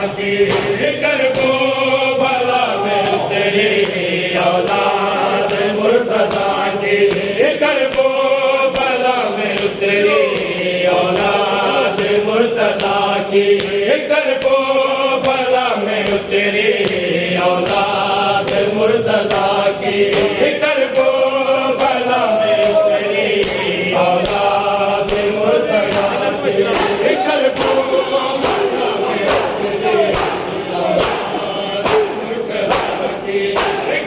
की कर को भला में तेरी औलाद मुर्तजा की कर को भला में तेरी औलाद मुर्तजा की कर को भला में तेरी औलाद मुर्तजा की कर को भला में तेरी औलाद मुर्तजा की कर को भला में तेरी औलाद मुर्तजा की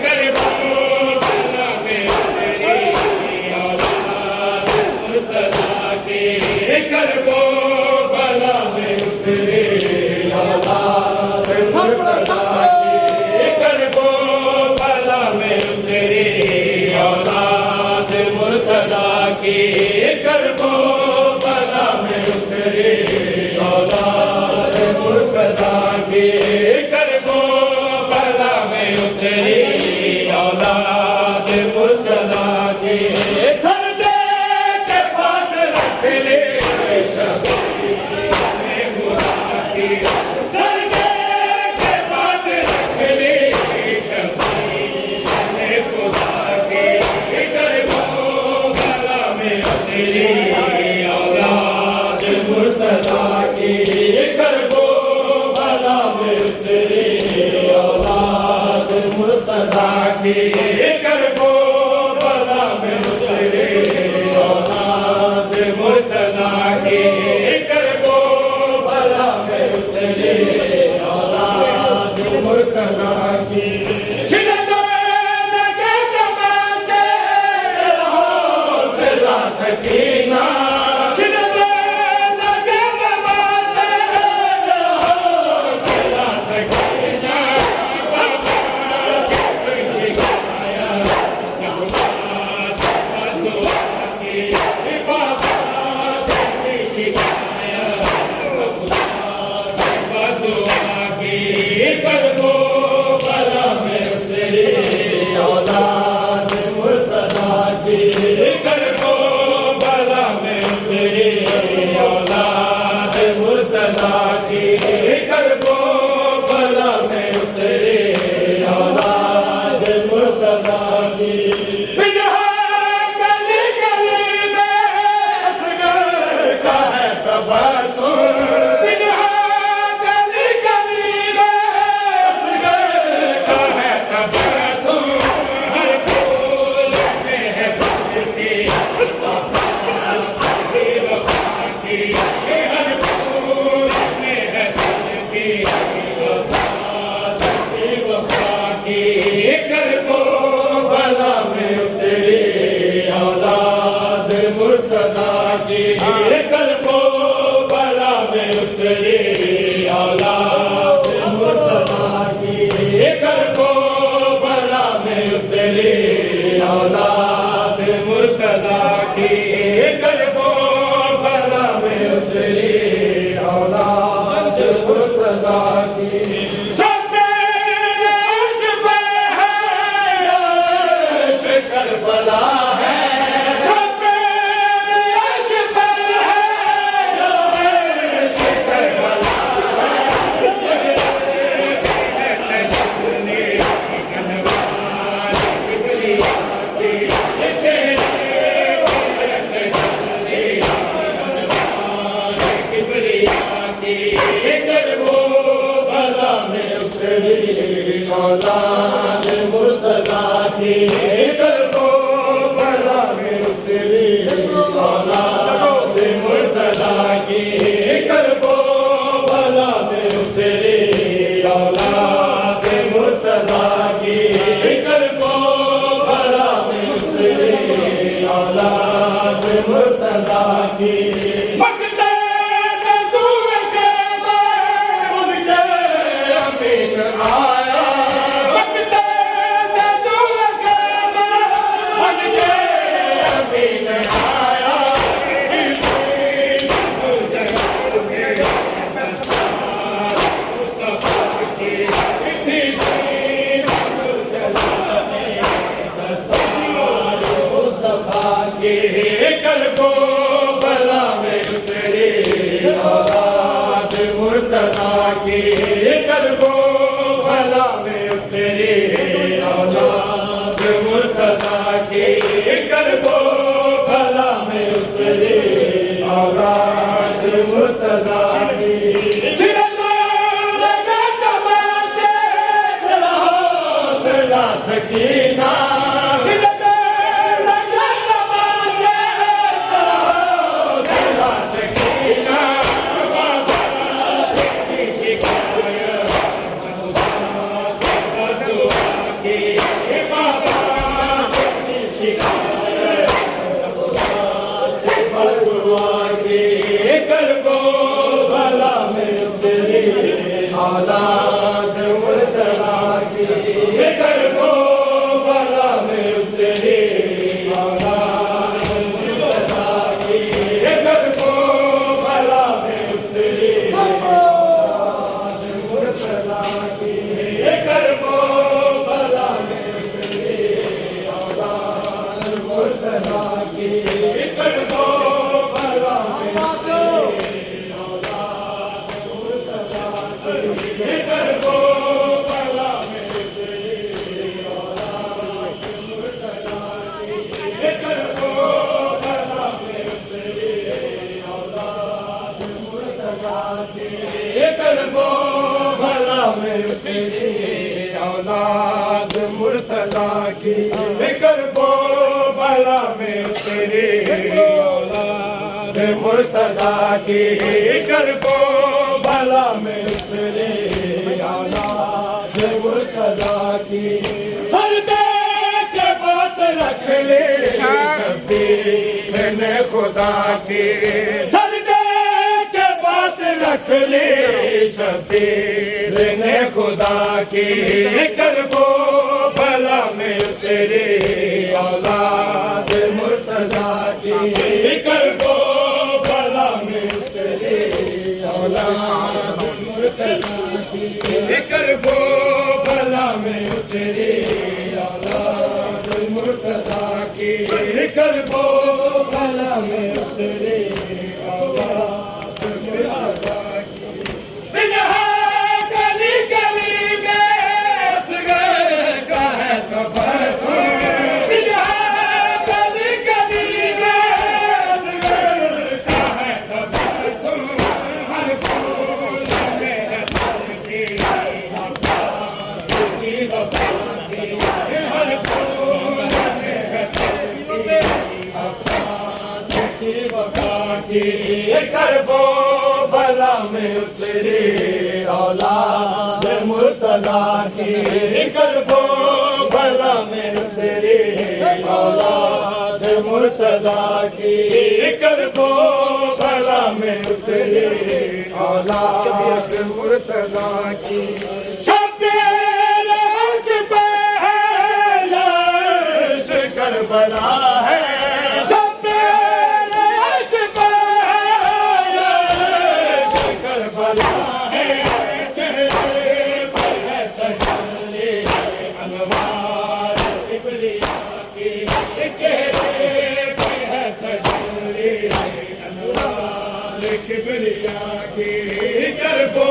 कर को भला में तेरी औलाद मुर्तजा की कर को भला में तेरी औलाद मुर्तजा की कर को भला में तेरी औलाद मुर्तजा की कर को भला में तेरी औलाद मुर्तजा की कर को भला में तेरी औलाद मुर्तजा की सर दे के बात रख ले शबीर खुदा की सर दे के बात रख ले शबीर खुदा की कर को भला में तेरी औलाद मुर्तजा की कर को भला में तेरी औलाद मुर्तजा की कर को भला में तेरी औलाद मुर्तजा की कर को भला में तेरी औलाद मुर्तजा की सकीना छिड़के लगे तमाचे सिला सकीना बाबा से शिकाया बाबा से दुआ की बाबा से शिकाया बाबा से दुआ की कर को भला में तेरी औलाद मुर्तजा की कर को भला में तेरी औलाद मुर्तजा की कर को भला में तेरी औलाद मुर्तजा की गली गली में असगर का है तबस्सुम गली गली में असगर का है तबस्सुम हर फूल में है सबकी हर फूल में है सबकी वफा की कर को भला में तेरी औलाद मुर्तजा की कर को भला में तेरी औलाद मुर्तजा की कर को भला में तेरी औलाद मुर्तजा की कर को भला में तेरी औलाद मुर्तजा की करबला है औलाद मुर्तजा की कर को भला में तेरी औलाद मुर्तजा की कर को भला में तेरी औलाद मुर्तजा की कर को भला में तेरी औलाद मुर्तजा की आया की करबो भला में उतरी औलाद मुर्तजा की करबो भला में उतरी औलाद मुर्तजा की सकीना करबो भला में उतरी औलाद मुर्तजा की करबो भला में उतरी औलाद मुर्तजा की करबो भला में उतरी औलाद मुर्तजा की करबो भला में उतरी औलाद मुर्तजा की करबो भला में उतरी औलाद मुर्तजा की करबो भला में उतरी औलाद मुर्तजा की करबो भला में उतरी औलाद मुर्तजा की करबो भला में उतरी औलाद मुर्तजा की करबो भला में उतरी औलाद मुर्तजा की करबो भला में उतरी औलाद मुर्तजा की सर दे के बात रख ले शब्बीर ने खुदा की सर दे के बात रख ले शब्बीर ने खुदा की करबो भला में उतरी औलाद मुर्तजा की करबो भला में उतरी औलाद मुर्तजा की करबो भला में उतरी औलाद मुर्तजा की करबो भला में उतरी औलाद मुर्तजा की गली गली में असगर का है तबस्सुम गली गली में असगर का है तबस्सुम हर फूल में है की अब्बास की वफा की हर फूल में है अब्बास की वफा की करबो भला में उतरी औलाद मुर्तजा की करबो भला में उतरी औलाद मुर्तजा की करबो भला में उतरी औलाद मुर्तजा की शब्बीर अर्श पे है अर्श करबला है शब्बीर अर्श पे है अर्श करबला है चेहरे पर है तजल्ली अनवार किबरिया की चेहरे पर है तजल्ली अनवार किबरिया की करबो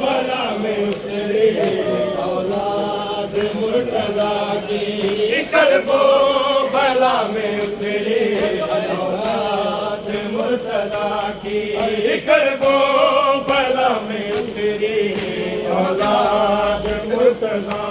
भला में उतरी औलाद मुर्तजा की करबो भला में उतरी औलाद मुर्तजा की करबो भला में उतरी औलाद मुर्तजा